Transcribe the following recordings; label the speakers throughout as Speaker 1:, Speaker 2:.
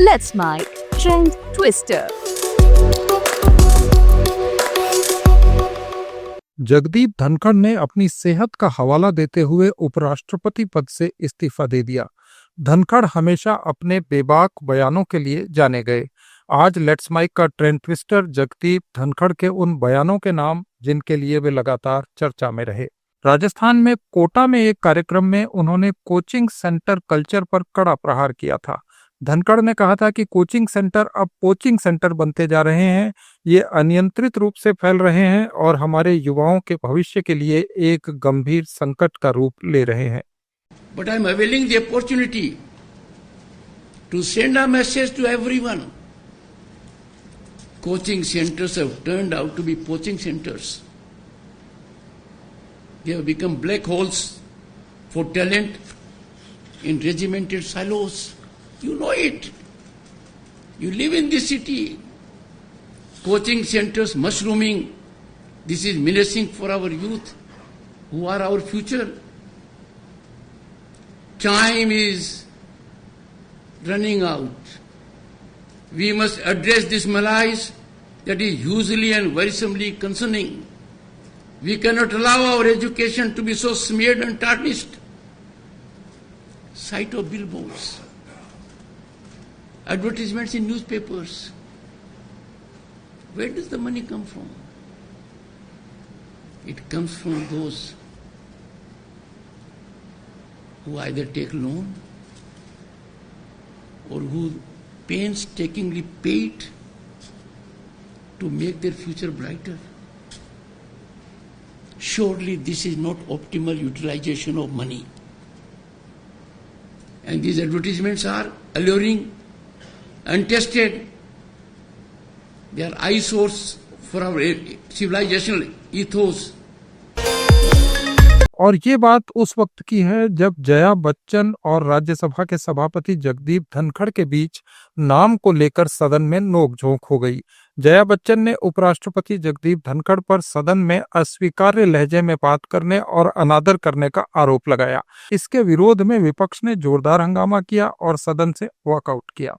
Speaker 1: Let's My Trend Twister.
Speaker 2: Jagdeep Dhankhar ने अपनी सेहत का हवाला देते हुए उपराष्ट्रपति पद से इस्तीफा दे दिया। धनखड़ हमेशा अपने बेबाक बयानों के लिए जाने गए। आज लेट्स माइक का ट्रेंड ट्विस्टर जगदीप धनखड़ के उन बयानों के नाम जिनके लिए वे लगातार चर्चा में रहे। राजस्थान में कोटा में एक कार्यक्रम में उन्होंने कोचिंग सेंटर कल्चर पर कड़ा प्रहार किया था। धनखड़ ने कहा था कि कोचिंग सेंटर अब पोचिंग सेंटर बनते जा रहे हैं, ये अनियंत्रित रूप से फैल रहे हैं और हमारे युवाओं के भविष्य के लिए एक गंभीर संकट का रूप ले रहे हैं।
Speaker 3: But I am availing the opportunity to send a message to everyone. Coaching centers have turned out to be poaching centers. They have become black holes for talent in regimented silos. You know it. You live in this city. Coaching centers mushrooming. This is menacing for our youth, who are our future. Time is running out. We must address this malaise that is hugely and worrisomely concerning. We cannot allow our education to be so smeared and tarnished. Sight of billboards, advertisements in newspapers. Where does the money come from? It comes from those who either take loan or who painstakingly paid to make their future brighter. Surely this is not optimal utilization of money. And these advertisements are alluring, untested. They are eyesores for our civilizational ethos.
Speaker 2: और ये बात उस वक्त की है जब जया बच्चन और राज्यसभा के सभापति जगदीप धनखड़ के बीच नाम को लेकर सदन में नोकझोंक हो गई। जया बच्चन ने उपराष्ट्रपति जगदीप धनखड़ पर सदन में अस्वीकार्य लहजे में बात करने और अनादर करने का आरोप लगाया। इसके विरोध में विपक्ष ने जोरदार हंगामा किया और सदन से वॉकआउट किया।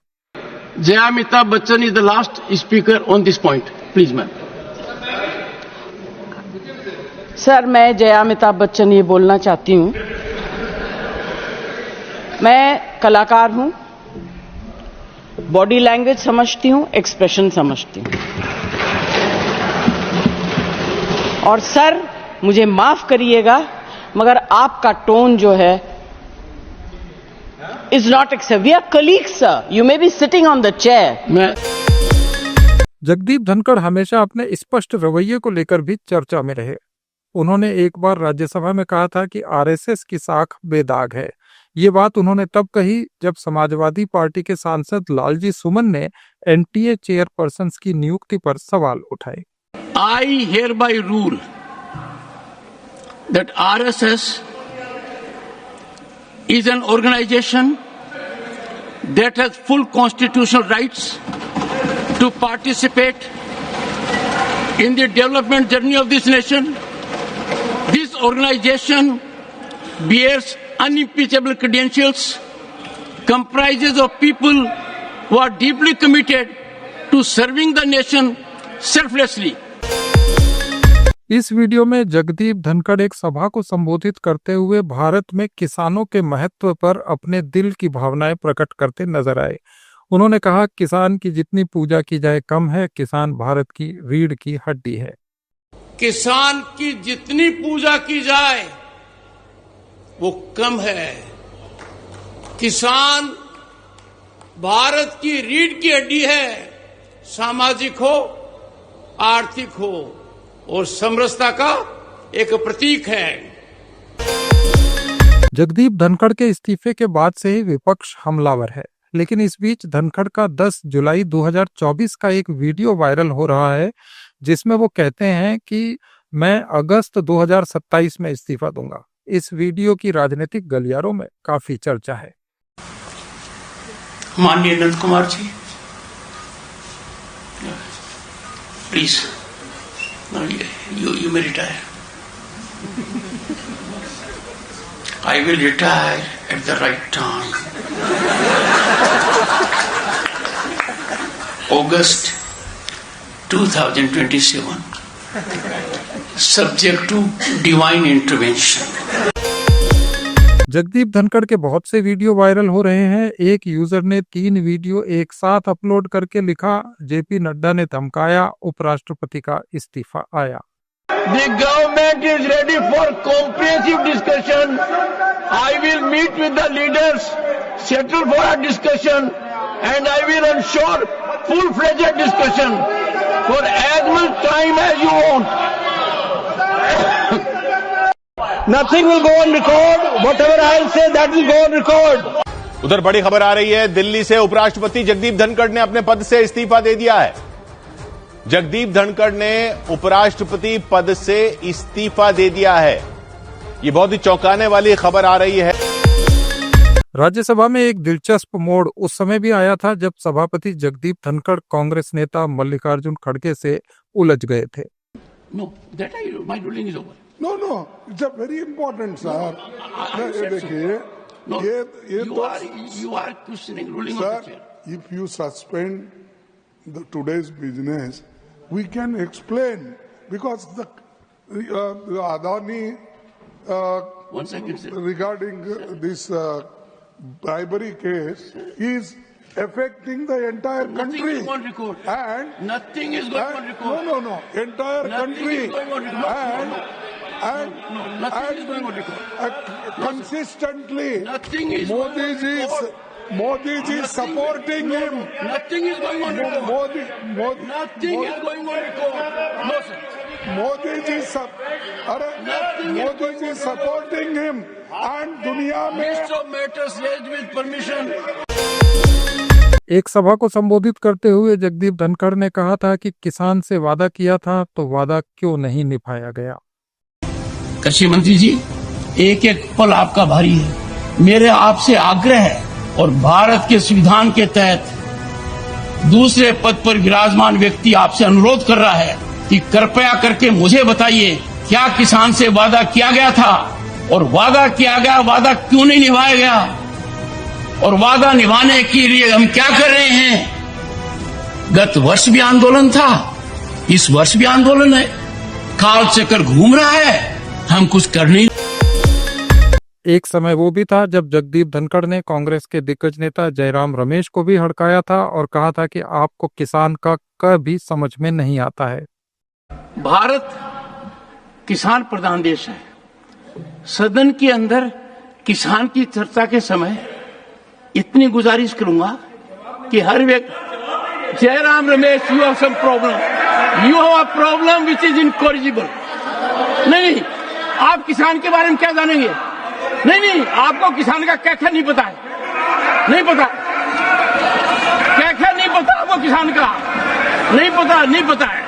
Speaker 3: Jaya Amitabh Bachchan is the last speaker on this point. Please, ma'am.
Speaker 4: Sir, मैं जया अमिताभ बच्चन ये बोलना चाहती हूँ, मैं कलाकार हूँ, बॉडी लैंग्वेज समझती हूँ, एक्सप्रेशन समझती हूँ। और सर, मुझे माफ करिएगा मगर आपका टोन जो है is not accept. We are colleagues sir, you may be sitting on the chair.
Speaker 2: Jagdeep Dhankhar हमेशा अपने स्पष्ट रवैये को लेकर भी चर्चा में रहे। उन्होंने एक बार राज्यसभा में कहा था कि आरएसएस की साख बेदाग है। ये बात उन्होंने तब कही जब समाजवादी पार्टी के सांसद लालजी सुमन ने एनटीए चेयरपर्सन की नियुक्ति पर सवाल उठाए।
Speaker 3: I hereby rule that RSS is an organization that has full constitutional rights to participate in the development journey of this nation. This organization bears unimpeachable credentials, comprises of people who are deeply committed to serving the nation selflessly.
Speaker 2: इस video में जगदीप धनखड़ एक सभा को संबोधित करते हुए भारत में किसानों के महत्व पर अपने दिल की भावनाएं प्रकट करते नजर आए। उन्होंने कहा, किसान की जितनी पूजा की जाए कम है, किसान भारत की रीढ़ की हड्डी है।
Speaker 3: किसान की जितनी पूजा की जाए वो कम है। किसान भारत की रीढ़ की हड्डी है। सामाजिक हो, आर्थिक हो और समरसता का एक प्रतीक है।
Speaker 2: जगदीप धनखड़ के इस्तीफे के बाद से ही विपक्ष हमलावर है, लेकिन इस बीच धनखड़ का 10 जुलाई 2024 का एक वीडियो वायरल हो रहा है जिसमें वो कहते हैं कि मैं अगस्त 2027 में इस्तीफा दूंगा। इस वीडियो की राजनीतिक गलियारों में काफी चर्चा है।
Speaker 3: माननीय Nand Kumar ji, please you may retire. I will retire at the right time. August 2027, subject to divine intervention.
Speaker 2: Jagdeep Dhankhar के बहुत से वीडियो वायरल हो रहे हैं। एक यूजर ने 3 वीडियो एक साथ अपलोड करके लिखा, जेपी नड्डा ने धमकाया, उपराष्ट्रपति का इस्तीफा आया।
Speaker 5: The government is ready for comprehensive discussion. I will meet with the leaders, settle for a discussion, and I will ensure full-fledged discussion for as much time as you want. Nothing will go on record. Whatever I will say, that will go on record.
Speaker 6: उधर बड़ी खबर आ रही है, दिल्ली से उपराष्ट्रपति जगदीप धनखड़ ने अपने पद से इस्तीफा दे दिया है। जगदीप धनखड़ ने उपराष्ट्रपति पद से इस्तीफा दे दिया है। ये बहुत ही चौंकाने वाली खबर आ रही है।
Speaker 2: राज्यसभा में एक दिलचस्प मोड़ उस समय भी आया था जब सभापति जगदीप धनखड़ कांग्रेस नेता मल्लिकार्जुन खड़गे से उलझ गए थे।
Speaker 3: No, that my ruling is over.
Speaker 7: No, it's a very important, sir. देखिए,
Speaker 3: No,
Speaker 7: ये
Speaker 3: you are questioning ruling of the
Speaker 7: sir,
Speaker 3: chair.
Speaker 7: if you suspend today's business, we can explain because the Adani
Speaker 3: One second, sir.
Speaker 7: regarding this bribery case is affecting the entire
Speaker 3: Nothing
Speaker 7: country.
Speaker 3: is on record.
Speaker 7: And
Speaker 3: Nothing is going on record.
Speaker 7: No, entire
Speaker 3: Nothing
Speaker 7: country.
Speaker 3: is going on record. Nothing is going on record.
Speaker 7: Consistently,
Speaker 3: Nothing is going on record.
Speaker 7: Modi ji is supporting him.
Speaker 3: Nothing is going on record. Nothing is going on record. No, sir.
Speaker 7: Modi ji is supporting him. And दुनिया में
Speaker 3: List of matters raised with permission.
Speaker 2: एक सभा को संबोधित करते हुए जगदीप धनखड़ ने कहा था कि किसान से वादा किया था तो वादा क्यों नहीं निभाया गया।
Speaker 3: कृषि मंत्री जी, एक एक पल आपका भारी है। मेरे आपसे आग्रह है और भारत के संविधान के तहत दूसरे पद पर विराजमान व्यक्ति आपसे अनुरोध कर रहा है कि कृपया करके मुझे बताइए क्या किसान से वादा किया गया था और वादा किया गया वादा क्यों नहीं निभाया गया और वादा निभाने के लिए हम क्या कर रहे हैं। गत वर्ष भी आंदोलन था, इस वर्ष भी आंदोलन है, काल चक्कर घूम रहा है, हम कुछ कर नहीं।
Speaker 2: एक समय वो भी था जब जगदीप धनखड़ ने कांग्रेस के दिग्गज नेता जयराम रमेश को भी हड़काया था और कहा था कि आपको किसान का क भी समझ में नहीं आता है।
Speaker 3: भारत किसान प्रधान देश है। सदन के अंदर किसान की चर्चा के समय इतनी गुजारिश करूंगा कि हर व्यक्ति, Jairam Ramesh, you have some problem, you have a problem which is incorrigible. नहीं, आप किसान के बारे में क्या जानेंगे? नहीं, आपको किसान का क्या नहीं पता है, नहीं पता क्या नहीं पता आपको किसान का, नहीं पता है।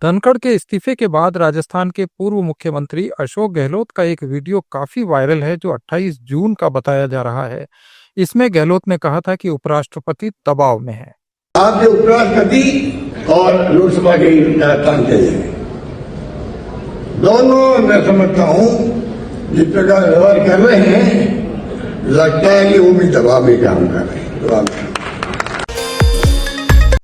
Speaker 2: धनखड़ के इस्तीफे के बाद राजस्थान के पूर्व मुख्यमंत्री अशोक गहलोत का एक वीडियो काफी वायरल है जो 28 जून का बताया जा रहा है। इसमें गहलोत ने कहा था कि उपराष्ट्रपति दबाव में है।
Speaker 8: आप जो उपराष्ट्रपति और लोकसभा के काम चलेंगे, दोनों मैं समझता हूं जिस प्रकार व्यवहार कर रहे हैं, लगता है कि वो भी दबाव में काम कर रहे हैं।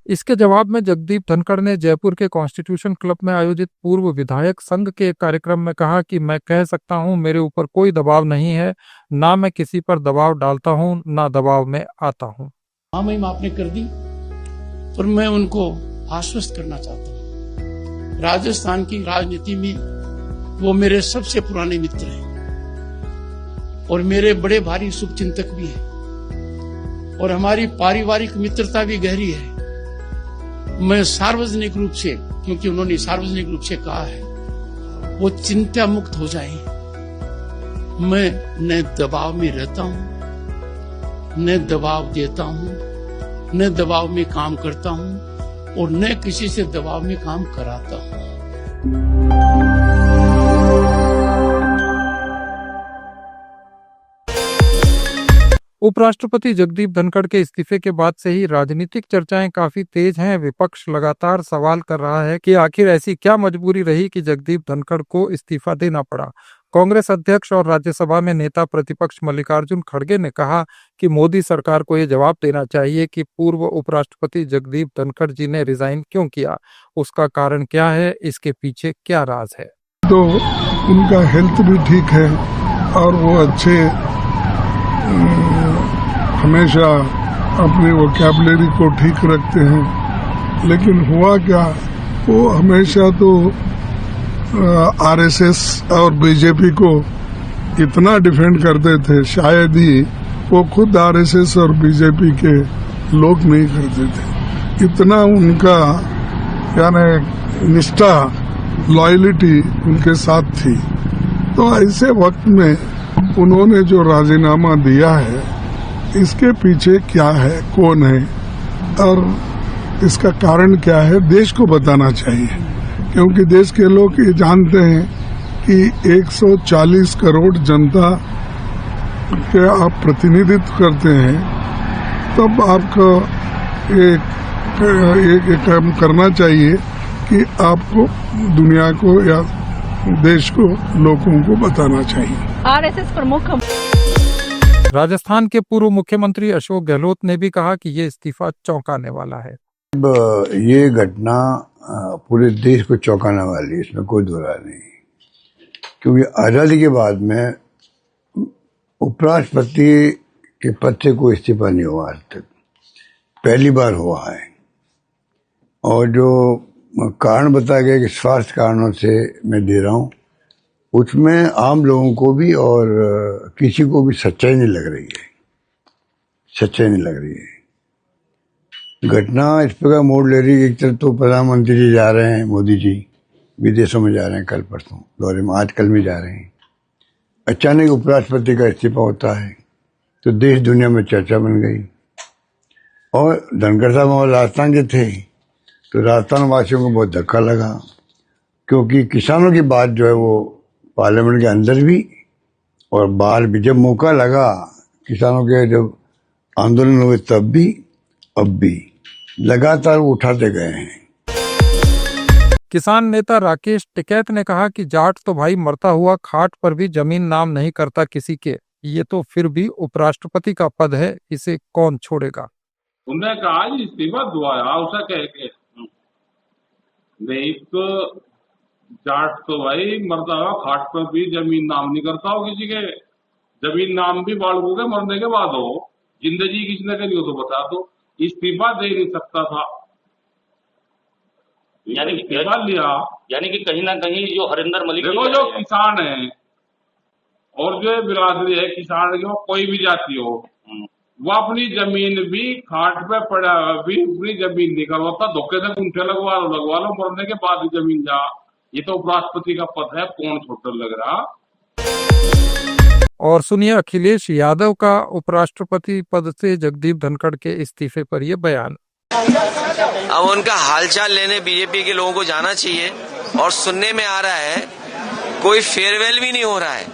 Speaker 2: इसके जवाब में जगदीप धनखड़ ने जयपुर के कॉन्स्टिट्यूशन क्लब में आयोजित पूर्व विधायक संघ के एक कार्यक्रम में कहा कि मैं कह सकता हूं मेरे ऊपर कोई दबाव नहीं है, ना मैं किसी पर दबाव डालता हूं, ना दबाव में आता हूं।
Speaker 3: हाँ, महिमा आपने कर दी और मैं उनको आश्वस्त करना चाहता हूँ, राजस्थान की राजनीति में वो मेरे सबसे पुराने मित्र हैं और मेरे बड़े भारी शुभचिंतक भी हैं और हमारी पारिवारिक मित्रता भी गहरी है। मैं सार्वजनिक रूप से, क्योंकि उन्होंने सार्वजनिक रूप से कहा है, वो चिंता मुक्त हो जाए। मैं न दबाव में रहता हूं, न दबाव देता हूं, न दबाव में काम करता हूं और न किसी से दबाव में काम कराता हूं।
Speaker 2: उपराष्ट्रपति जगदीप धनखड़ के इस्तीफे के बाद से ही राजनीतिक चर्चाएं काफी तेज हैं। विपक्ष लगातार सवाल कर रहा है कि आखिर ऐसी क्या मजबूरी रही कि जगदीप धनखड़ को इस्तीफा देना पड़ा। कांग्रेस अध्यक्ष और राज्यसभा में नेता प्रतिपक्ष मल्लिकार्जुन खड़गे ने कहा कि मोदी सरकार को ये जवाब देना चाहिए कि पूर्व उपराष्ट्रपति जगदीप धनखड़ जी ने रिजाइन क्यों किया, उसका कारण क्या है, इसके पीछे क्या राज है।
Speaker 7: तो उनका हेल्थ भी ठीक है और वो अच्छे हमेशा अपने वोकैबुलरी को ठीक रखते हैं, लेकिन हुआ क्या, वो हमेशा तो आरएसएस और बीजेपी को इतना डिफेंड करते थे, शायद ही वो खुद आरएसएस और बीजेपी के लोग नहीं करते थे। इतना उनका यानी निष्ठा, लॉयल्टी उनके साथ थी। तो ऐसे वक्त में उन्होंने जो राजीनामा दिया है, इसके पीछे क्या है, कौन है और इसका कारण क्या है, देश को बताना चाहिए, क्योंकि देश के लोग ये जानते हैं कि 140 करोड़ जनता के आप प्रतिनिधित्व करते हैं, तब आपको एक काम करना चाहिए कि आपको दुनिया को या देश को, लोगों को बताना चाहिए।
Speaker 1: आरएसएस प्रमुख
Speaker 2: राजस्थान के पूर्व मुख्यमंत्री अशोक गहलोत ने भी कहा कि ये इस्तीफा चौंकाने वाला है।
Speaker 8: अब ये घटना पूरे देश को चौंकाने वाली है, इसमें कोई दो राय नहीं, क्योंकि आजादी के बाद में उपराष्ट्रपति के पद से कोई इस्तीफा नहीं हुआ आज तक, पहली बार हुआ है। और जो कारण बताया गया कि स्वास्थ्य कारणों से मैं दे रहा हूं, उसमें आम लोगों को भी और किसी को भी सच्चाई नहीं लग रही है, सच्चाई नहीं लग रही है। घटना इस प्रकार मोड़ ले रही है, एक तरफ तो प्रधानमंत्री जी जा रहे हैं, मोदी जी विदेशों में जा रहे हैं, कल परसों दौरे में, आज कल में जा रहे हैं, अचानक उपराष्ट्रपति का इस्तीफा होता है तो देश दुनिया में चर्चा बन गई। और धनखड़ साहब वहाँ राजस्थान के थे, तो राजस्थान वासियों को बहुत धक्का लगा, क्योंकि किसानों की बात जो है वो पार्लियामेंट के अंदर भी और बाहर भी, जब मौका लगा किसानों के, जब आंदोलन हुए तब भी, अब भी लगातार उठाते गए हैं।
Speaker 2: किसान नेता राकेश टिकैत ने कहा कि जाट तो भाई मरता हुआ खाट पर भी जमीन नाम नहीं करता किसी के, ये तो फिर भी उपराष्ट्रपति का पद है, इसे कौन छोड़ेगा।
Speaker 9: उन्होंने कहा इस्तीफा दुआया उसे कह के, नहीं तो जाट तो भाई मरता हुआ खाट पर भी जमीन नाम नहीं करता हो किसी के। जमीन नाम भी बालकों के मरने के बाद हो, जिंदगी किसने करी हो तो बता दो। इस्तीफा दे नहीं सकता था,
Speaker 10: यानी
Speaker 9: इस्तीफा लिया,
Speaker 10: यानी कि कहीं ना कहीं जो हरिंदर मलिक
Speaker 9: देखो जो किसान है और जो बिरादरी है किसान की, कोई भी जाति हो, वो अपनी जमीन भी खाट पे पड़ा भी अपनी जमीन नहीं करवाता, धोखे से गुंठे लगवा लो, मरने के बाद जमीन जा। ये तो उपराष्ट्रपति का पद है, कौन छोटा लग रहा।
Speaker 2: और सुनिए अखिलेश यादव का उपराष्ट्रपति पद से जगदीप धनखड़ के इस्तीफे पर यह बयान।
Speaker 11: अब उनका हालचाल लेने बीजेपी के लोगों को जाना चाहिए, और सुनने में आ रहा है कोई फेयरवेल भी नहीं हो रहा है।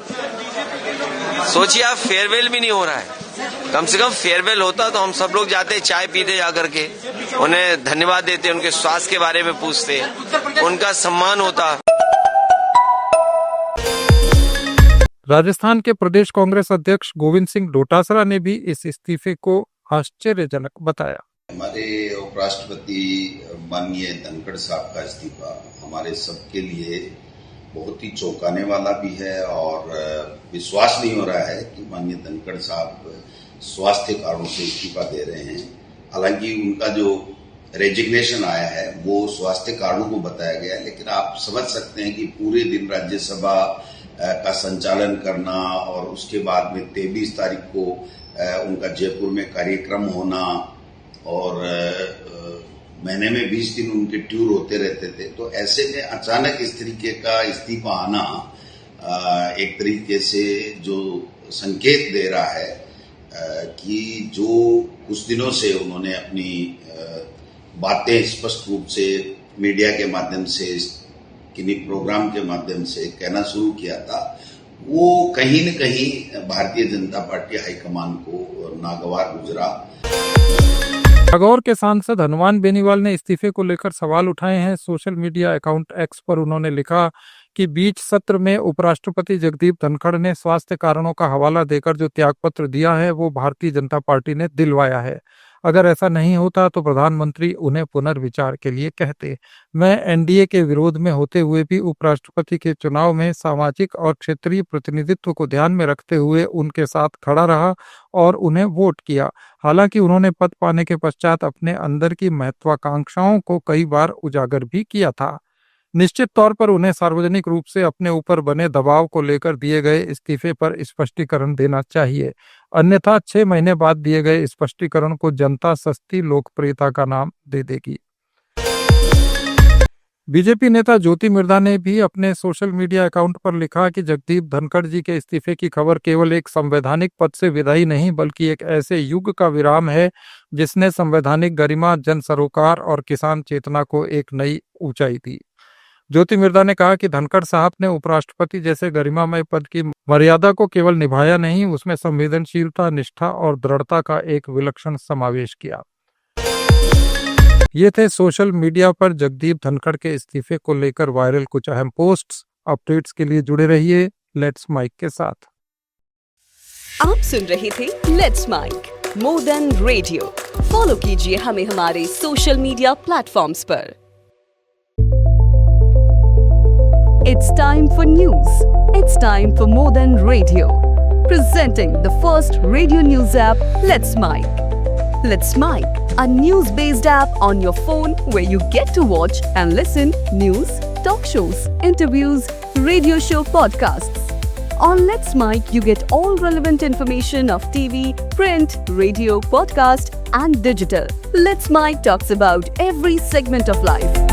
Speaker 11: सोचिए आप, फेयरवेल भी नहीं हो रहा है। कम से कम फेयरवेल होता तो हम सब लोग जाते, चाय पीते जाकर के, उन्हें धन्यवाद देते, उनके स्वास्थ्य के बारे में पूछते, उनका सम्मान होता।
Speaker 2: राजस्थान के प्रदेश कांग्रेस अध्यक्ष गोविंद सिंह डोटासरा ने भी इस इस्तीफे को आश्चर्यजनक बताया।
Speaker 12: हमारे उपराष्ट्रपति माननीय धनखड़ साहब का इस्तीफा हमारे सबके लिए बहुत ही चौंकाने वाला भी है, और विश्वास नहीं हो रहा है कि माननीय धनखड़ साहब स्वास्थ्य कारणों से इस्तीफा दे रहे हैं। हालांकि उनका जो रेजिग्नेशन आया है वो स्वास्थ्य कारणों को बताया गया है, लेकिन आप समझ सकते हैं कि पूरे दिन राज्यसभा का संचालन करना और उसके बाद में 23 तारीख को उनका जयपुर में कार्यक्रम होना, और महीने में 20 दिन उनके टूर होते रहते थे, तो ऐसे में अचानक इस तरीके का इस्तीफा आना एक तरीके से जो संकेत दे रहा है कि जो कुछ दिनों से उन्होंने अपनी बातें स्पष्ट रूप से मीडिया के माध्यम से, किन्हीं प्रोग्राम के माध्यम से कहना शुरू किया था, वो कहीं न कहीं भारतीय जनता पार्टी हाईकमान को नागवार गुजरा।
Speaker 2: नागौर के सांसद हनुमान बेनीवाल ने इस्तीफे को लेकर सवाल उठाए हैं। सोशल मीडिया अकाउंट एक्स पर उन्होंने लिखा के बीच सत्र में उपराष्ट्रपति जगदीप धनखड़ ने स्वास्थ्य कारणों का हवाला देकर जो त्यागपत्र दिया है वो भारतीय जनता पार्टी ने दिलवाया है। अगर ऐसा नहीं होता तो प्रधानमंत्री उन्हें पुनर्विचार के लिए कहते। मैं एनडीए के विरोध में होते हुए भी उपराष्ट्रपति के चुनाव में सामाजिक और क्षेत्रीय प्रतिनिधित्व को ध्यान में रखते हुए उनके साथ खड़ा रहा और उन्हें वोट किया। हालांकि उन्होंने पद पाने के पश्चात अपने अंदर की महत्वाकांक्षाओं को कई बार उजागर भी किया था। निश्चित तौर पर उन्हें सार्वजनिक रूप से अपने ऊपर बने दबाव को लेकर दिए गए इस्तीफे पर स्पष्टीकरण देना चाहिए, अन्यथा 6 महीने बाद दिए गए स्पष्टीकरण को जनता सस्ती लोकप्रियता का नाम दे देगी। बीजेपी नेता ज्योति मिर्धा ने भी अपने सोशल मीडिया अकाउंट पर लिखा कि जगदीप धनखड़ जी के इस्तीफे की खबर केवल एक संवैधानिक पद से विदाई नहीं बल्कि एक ऐसे युग का विराम है जिसने संवैधानिक गरिमा, जन सरोकार और किसान चेतना को एक नई ऊंचाई दी। ज्योति मिर्धा ने कहा कि धनखड़ साहब ने उपराष्ट्रपति जैसे गरिमामय पद की मर्यादा को केवल निभाया नहीं, उसमें संवेदनशीलता, निष्ठा और दृढ़ता का एक विलक्षण समावेश किया। ये थे सोशल मीडिया पर जगदीप धनखड़ के इस्तीफे को लेकर वायरल कुछ अहम पोस्ट्स। अपडेट्स के लिए जुड़े रहिए लेट्स माइक के साथ।
Speaker 1: आप सुन रहे थे let's make more than radio. Follow कीजिए हमें हमारे सोशल मीडिया प्लेटफॉर्म्स पर। It's time for news. It's time for More Than Radio. Presenting the first radio news app, Let's Mic. Let's Mic, a news-based app on your phone where you get to watch and listen news, talk shows, interviews, radio show podcasts. On Let's Mic, you get all relevant information of TV, print, radio, podcast, and digital. Let's Mic talks about every segment of life.